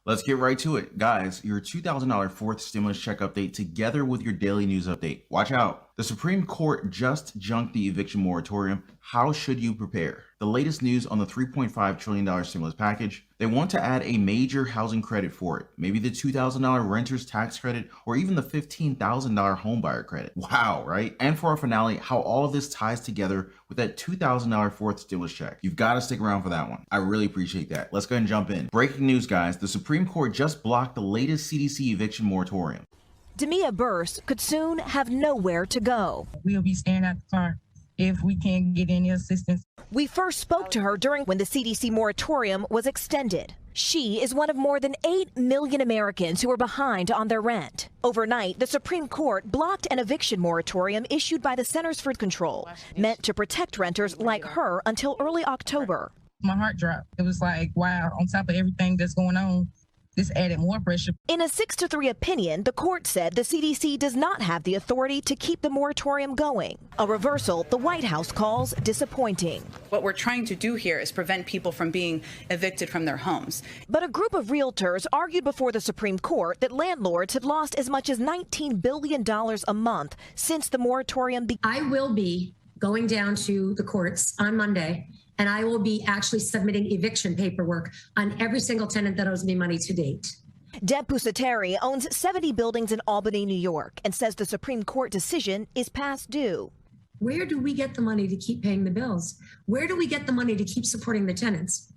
Let's get right to it. Guys, your $2,000 fourth stimulus check update together with your daily news update. Watch out. The Supreme Court just junked the eviction moratorium. How should you prepare? The latest news on the $3.5 trillion stimulus package. They want to add a major housing credit for it. Maybe the $2,000 renter's tax credit or even the $15,000 homebuyer credit. Wow, right? And for our finale, how all of this ties together with that $2,000 fourth stimulus check. You've got to stick around for that one. I really appreciate that. Let's go ahead and jump in. Breaking news, guys. The Supreme Court just blocked the latest CDC eviction moratorium. Demia Burse could soon have nowhere to go. We'll be staying at the car if we can't get any assistance. We first spoke to her during when the CDC moratorium was extended. She is one of more than 8 million Americans who are behind on their rent. Overnight, the Supreme Court blocked an eviction moratorium issued by the Centers for Control, meant to protect renters like her until early October. My heart dropped. It was like, wow, on top of everything that's going on, this added more pressure. In a 6-3 opinion, the court said the CDC does not have the authority to keep the moratorium going. A reversal the White House calls disappointing. What we're trying to do here is prevent people from being evicted from their homes. But a group of realtors argued before the Supreme Court that landlords have lost as much as $19 billion a month since the moratorium began. I will be going down to the courts on Monday, and I will be actually submitting eviction paperwork on every single tenant that owes me money to date. Deb Pusateri owns 70 buildings in Albany, New York, and says the Supreme Court decision is past due. Where do we get the money to keep paying the bills? Where do we get the money to keep supporting the tenants?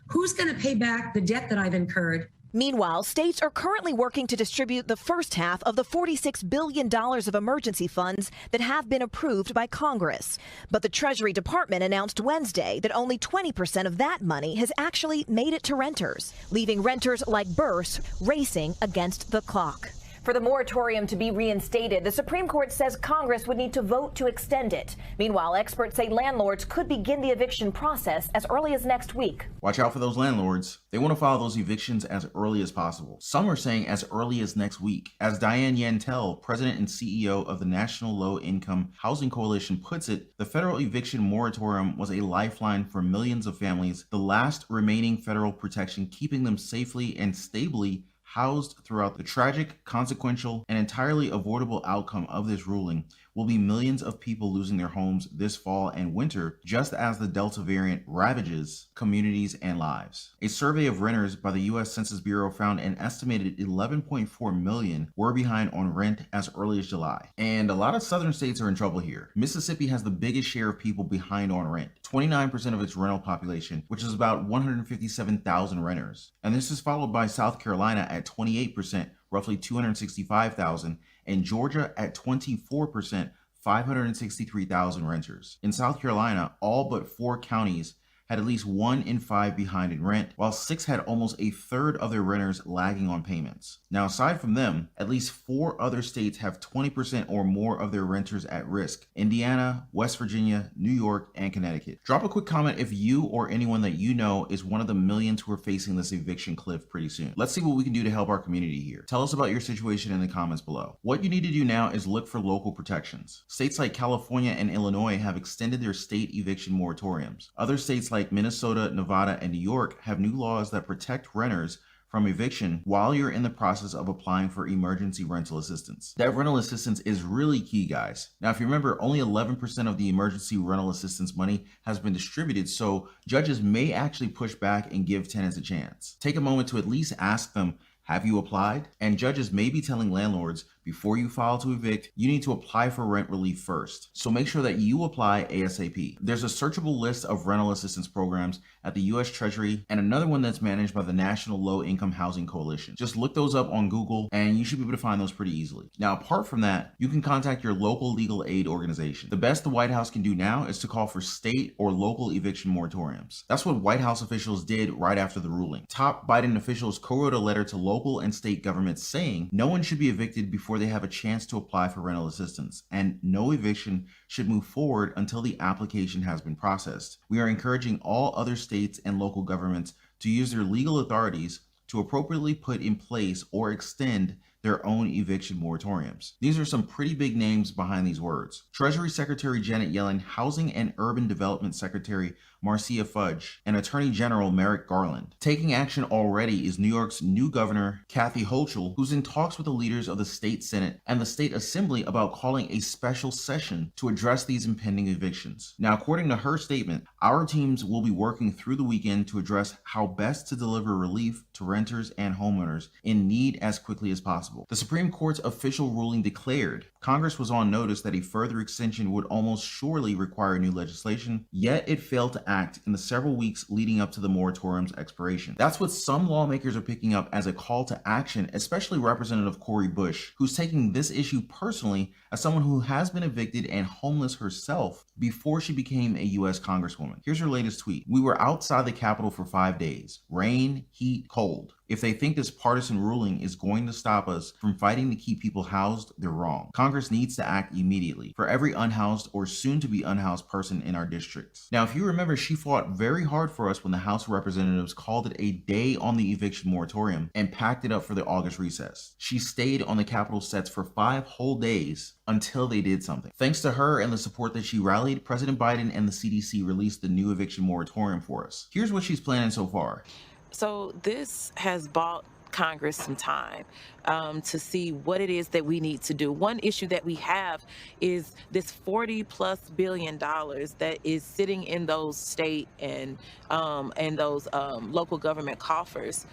Who's going to pay back the debt that I've incurred? Meanwhile, states are currently working to distribute the first half of the $46 billion of emergency funds that have been approved by Congress. But the Treasury Department announced Wednesday that only 20% of that money has actually made it to renters, leaving renters like Burse racing against the clock. For the moratorium to be reinstated, the Supreme Court says Congress would need to vote to extend it. Meanwhile, experts say landlords could begin the eviction process as early as next week. Watch out for those landlords. They want to file those evictions as early as possible. Some are saying as early as next week. As Diane Yantel, president and CEO of the National Low Income Housing Coalition, puts it, the federal eviction moratorium was a lifeline for millions of families, the last remaining federal protection keeping them safely and stably housed throughout. The tragic, consequential, and entirely avoidable outcome of this ruling will be millions of people losing their homes this fall and winter, just as the Delta variant ravages communities and lives. A survey of renters by the U.S. Census Bureau found an estimated 11.4 million were behind on rent as early as July. And a lot of southern states are in trouble here. Mississippi has the biggest share of people behind on rent, 29% of its rental population, which is about 157,000 renters. And this is followed by South Carolina at 28%, roughly 265,000, and Georgia at 24%, 563,000 renters. In South Carolina, all but 4 counties had at least 1 in 5 behind in rent, while 6 had almost a third of their renters lagging on payments. Now, aside from them, at least 4 other states have 20% or more of their renters at risk: Indiana, West Virginia, New York, and Connecticut. Drop a quick comment if you or anyone that you know is one of the millions who are facing this eviction cliff pretty soon. Let's see what we can do to help our community here. Tell us about your situation in the comments below. What you need to do now is look for local protections. States like California and Illinois have extended their state eviction moratoriums. Other states like Minnesota, Nevada, and New York have new laws that protect renters from eviction while you're in the process of applying for emergency rental assistance. That rental assistance is really key, guys. Now, if you remember, only 11% of the emergency rental assistance money has been distributed, so judges may actually push back and give tenants a chance. Take a moment to at least ask them, have you applied? And judges may be telling landlords, before you file to evict, you need to apply for rent relief first. So make sure that you apply ASAP. There's a searchable list of rental assistance programs at the U.S. Treasury and another one that's managed by the National Low Income Housing Coalition. Just look those up on Google and you should be able to find those pretty easily. Now, apart from that, you can contact your local legal aid organization. The best the White House can do now is to call for state or local eviction moratoriums. That's what White House officials did right after the ruling. Top Biden officials co-wrote a letter to local and state governments saying no one should be evicted before they have a chance to apply for rental assistance, and no eviction should move forward until the application has been processed. We are encouraging all other states and local governments to use their legal authorities to appropriately put in place or extend their own eviction moratoriums. These are some pretty big names behind these words. Treasury Secretary Janet Yellen, Housing and Urban Development Secretary Marcia Fudge, and Attorney General Merrick Garland. Taking action already is New York's new governor, Kathy Hochul, who's in talks with the leaders of the state Senate and the state assembly about calling a special session to address these impending evictions. Now, according to her statement, our teams will be working through the weekend to address how best to deliver relief to renters and homeowners in need as quickly as possible. The Supreme Court's official ruling declared Congress was on notice that a further extension would almost surely require new legislation, yet it failed to act in the several weeks leading up to the moratorium's expiration. That's what some lawmakers are picking up as a call to action, especially Representative Cori Bush, who's taking this issue personally as someone who has been evicted and homeless herself before she became a U.S. Congresswoman. Here's her latest tweet. We were outside the Capitol for 5 days. Rain, heat, cold. If they think this partisan ruling is going to stop us from fighting to keep people housed, they're wrong. Congress needs to act immediately for every unhoused or soon-to-be unhoused person in our districts. Now, if you remember, she fought very hard for us when the House of Representatives called it a day on the eviction moratorium and packed it up for the August recess. She stayed on the Capitol steps for 5 whole days until they did something. Thanks to her and the support that she rallied, President Biden and the CDC released the new eviction moratorium for us. Here's what she's planning so far. So this has bought Congress some time to see what it is that we need to do. One issue that we have is this $40+ billion that is sitting in those state and those local government coffers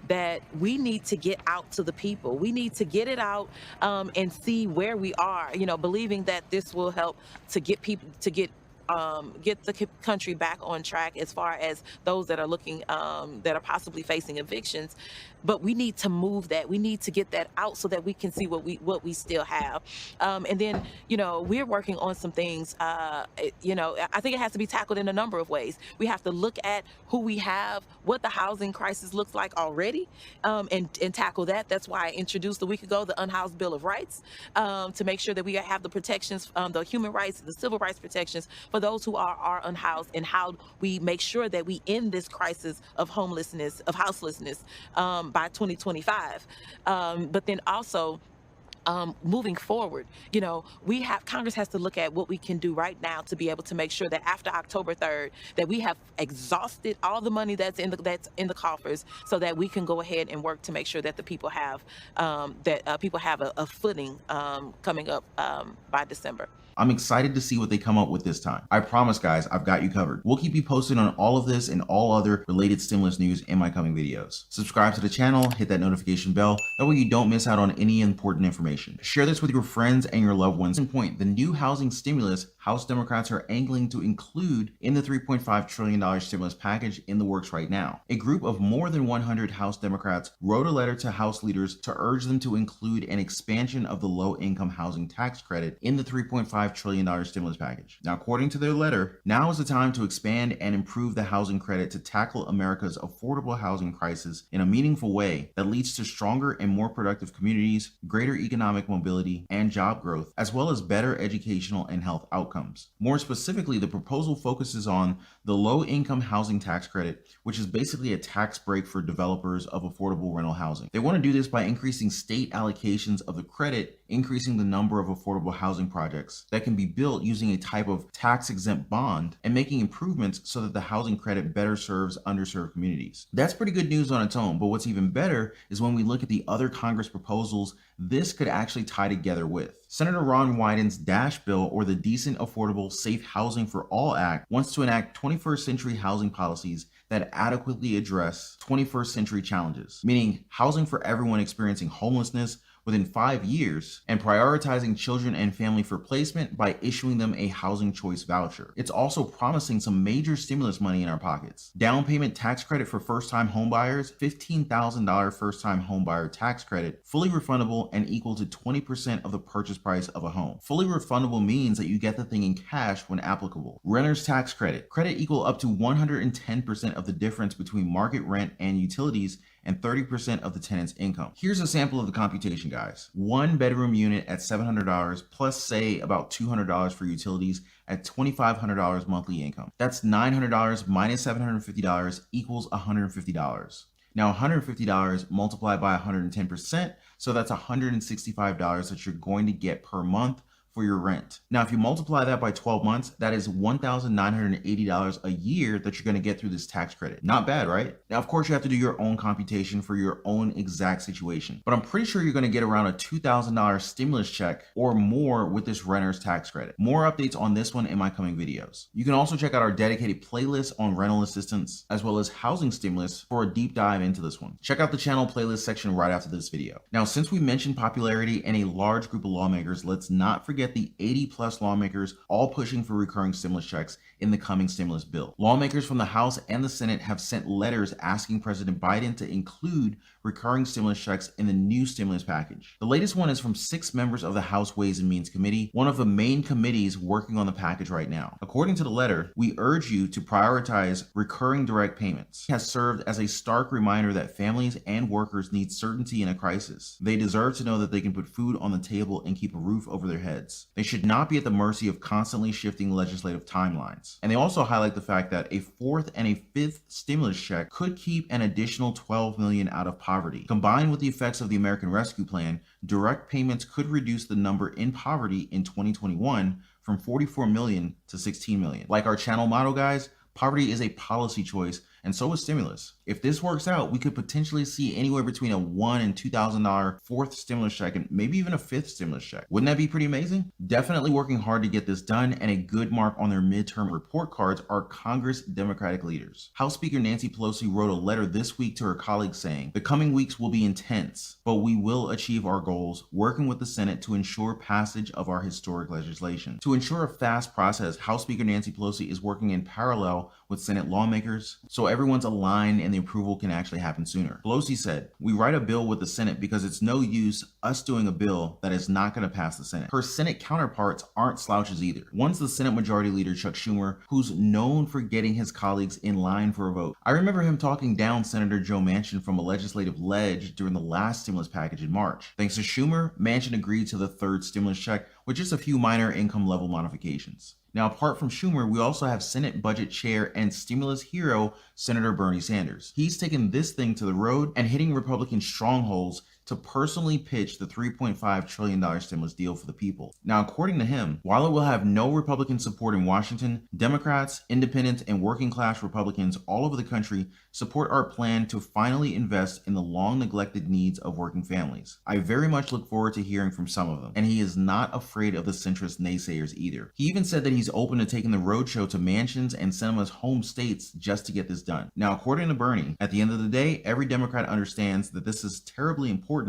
that we need to get out to the people. We need to get it out and see where we are, believing that this will help to get people to get the country back on track as far as those that are looking, that are possibly facing evictions. But we need to move that. We need to get that out so that we can see what we still have. And then, we're working on some things. I think it has to be tackled in a number of ways. We have to look at who we have, what the housing crisis looks like already, and tackle that. That's why I introduced a week ago the Unhoused Bill of Rights, to make sure that we have the protections, the human rights, the civil rights protections for those who are unhoused, and how we make sure that we end this crisis of homelessness, of houselessness, by 2025. But then also, moving forward, Congress has to look at what we can do right now to be able to make sure that after October 3rd, that we have exhausted all the money that's in the coffers, so that we can go ahead and work to make sure that the people have a footing coming up by December. I'm excited to see what they come up with this time. I promise, guys, I've got you covered. We'll keep you posted on all of this and all other related stimulus news in my coming videos. Subscribe to the channel, hit that notification bell, that way you don't miss out on any important information. Share this with your friends and your loved ones. Point, the new housing stimulus House Democrats are angling to include in the $3.5 trillion stimulus package in the works right now. A group of more than 100 House Democrats wrote a letter to House leaders to urge them to include an expansion of the low-income housing tax credit in the $3.5 trillion stimulus package. Now, according to their letter, now is the time to expand and improve the housing credit to tackle America's affordable housing crisis in a meaningful way that leads to stronger and more productive communities, greater economic mobility and job growth, as well as better educational and health outcomes. More specifically, the proposal focuses on the low-income housing tax credit, which is basically a tax break for developers of affordable rental housing. They want to do this by increasing state allocations of the credit, increasing the number of affordable housing projects that can be built using a type of tax-exempt bond, and making improvements so that the housing credit better serves underserved communities. That's pretty good news on its own, but what's even better is when we look at the other Congress proposals this could actually tie together with. Senator Ron Wyden's DASH bill, or the Decent, Affordable, Safe Housing for All Act, wants to enact 21st century housing policies that adequately address 21st century challenges, meaning housing for everyone experiencing homelessness within 5 years, and prioritizing children and family for placement by issuing them a housing choice voucher. It's also promising some major stimulus money in our pockets. Down payment tax credit for first-time homebuyers, $15,000 first-time homebuyer tax credit, fully refundable and equal to 20% of the purchase price of a home. Fully refundable means that you get the thing in cash when applicable. Renter's tax credit, credit equal up to 110% of the difference between market rent and utilities, and 30% of the tenant's income. Here's a sample of the computation, guys. 1 bedroom unit at $700 plus, say, about $200 for utilities at $2,500 monthly income. That's $900 minus $750 equals $150. Now, $150 multiplied by 110%, so that's $165 that you're going to get per month for your rent. Now, if you multiply that by 12 months, that is $1,980 a year that you're going to get through this tax credit. Not bad, right? Now, of course, you have to do your own computation for your own exact situation, but I'm pretty sure you're going to get around a $2,000 stimulus check or more with this renter's tax credit. More updates on this one in my coming videos. You can also check out our dedicated playlist on rental assistance as well as housing stimulus for a deep dive into this one. Check out the channel playlist section right after this video. Now, since we mentioned popularity and a large group of lawmakers, let's not forget the 80+ lawmakers all pushing for recurring stimulus checks in the coming stimulus bill. Lawmakers from the House and the Senate have sent letters asking President Biden to include recurring stimulus checks in the new stimulus package. The latest one is from 6 members of the House Ways and Means Committee, one of the main committees working on the package right now. According to the letter, we urge you to prioritize recurring direct payments. It has served as a stark reminder that families and workers need certainty in a crisis. They deserve to know that they can put food on the table and keep a roof over their heads. They should not be at the mercy of constantly shifting legislative timelines. And they also highlight the fact that a 4th and a 5th stimulus check could keep an additional 12 million out of poverty. Combined with the effects of the American Rescue Plan, direct payments could reduce the number in poverty in 2021 from 44 million to 16 million. Like our channel motto, guys, poverty is a policy choice, and so is stimulus. If this works out, we could potentially see anywhere between a $1,000 and $2,000 4th stimulus check and maybe even a 5th stimulus check. Wouldn't that be pretty amazing? Definitely working hard to get this done, and a good mark on their midterm report cards are Congress Democratic leaders. House Speaker Nancy Pelosi wrote a letter this week to her colleagues saying, "The coming weeks will be intense, but we will achieve our goals, working with the Senate to ensure passage of our historic legislation." To ensure a fast process, House Speaker Nancy Pelosi is working in parallel with Senate lawmakers, so everyone's aligned and the approval can actually happen sooner. Pelosi said, "We write a bill with the Senate because it's no use us doing a bill that is not going to pass the Senate." Her Senate counterparts aren't slouches either. One's the Senate Majority Leader Chuck Schumer, who's known for getting his colleagues in line for a vote. I remember him talking down Senator Joe Manchin from a legislative ledge during the last stimulus package in March. Thanks to Schumer, Manchin agreed to the 3rd stimulus check with just a few minor income level modifications. Now, apart from Schumer, we also have Senate Budget Chair and stimulus hero, Senator Bernie Sanders. He's taken this thing to the road and hitting Republican strongholds to personally pitch the $3.5 trillion stimulus deal for the people. Now, according to him, while it will have no Republican support in Washington, Democrats, independents, and working class Republicans all over the country support our plan to finally invest in the long neglected needs of working families. I very much look forward to hearing from some of them, and he is not afraid of the centrist naysayers either. He even said that he's open to taking the roadshow to Manchin's and Sinema's home states just to get this done. Now, according to Bernie, at the end of the day, every Democrat understands that this is terribly important,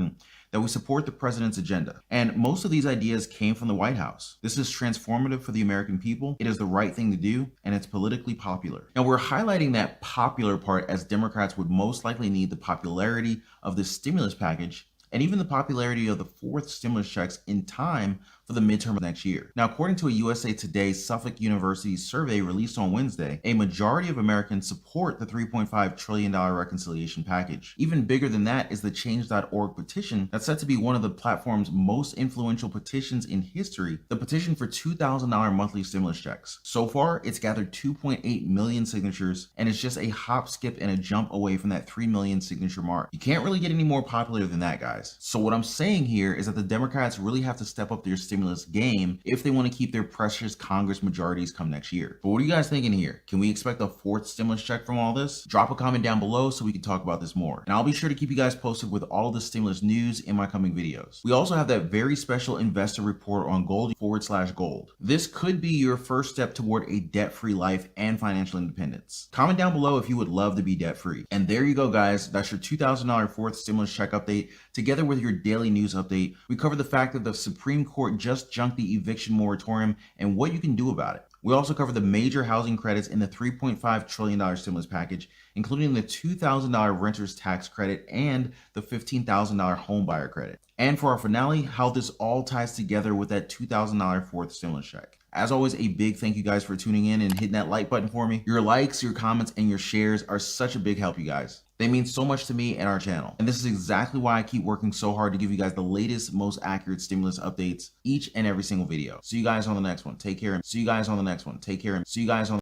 that we support the president's agenda. And most of these ideas came from the White House. This is transformative for the American people. It is the right thing to do, and it's politically popular. Now, we're highlighting that popular part as Democrats would most likely need the popularity of this stimulus package and even the popularity of the 4th stimulus checks in time for the midterm of next year. Now, according to a USA Today Suffolk University survey released on Wednesday, a majority of Americans support the $3.5 trillion reconciliation package. Even bigger than that is the Change.org petition that's set to be one of the platform's most influential petitions in history, the petition for $2,000 monthly stimulus checks. So far, it's gathered 2.8 million signatures, and it's just a hop, skip, and a jump away from that 3 million signature mark. You can't really get any more popular than that, guys. So what I'm saying here is that the Democrats really have to step up their stimulus game if they want to keep their precious Congress majorities come next year. But what are you guys thinking here? Can we expect a 4th stimulus check from all this? Drop a comment down below so we can talk about this more. And I'll be sure to keep you guys posted with all of the stimulus news in my coming videos. We also have that very special investor report on Gold/Gold. This could be your first step toward a debt-free life and financial independence. Comment down below if you would love to be debt-free. And there you go, guys. That's your $2,000 4th stimulus check update. Together with your daily news update, we cover the fact that the Supreme Court just junked the eviction moratorium and what you can do about it. We also cover the major housing credits in the $3.5 trillion stimulus package, including the $2,000 renter's tax credit and the $15,000 home buyer credit. And for our finale, how this all ties together with that $2,000 4th stimulus check. As always, a big thank you guys for tuning in and hitting that like button for me. Your likes, your comments, and your shares are such a big help, you guys. They mean so much to me and our channel. And this is exactly why I keep working so hard to give you guys the latest, most accurate stimulus updates each and every single video. See you guys on the next one. Take care. See you guys on the next one. Take care. See you guys on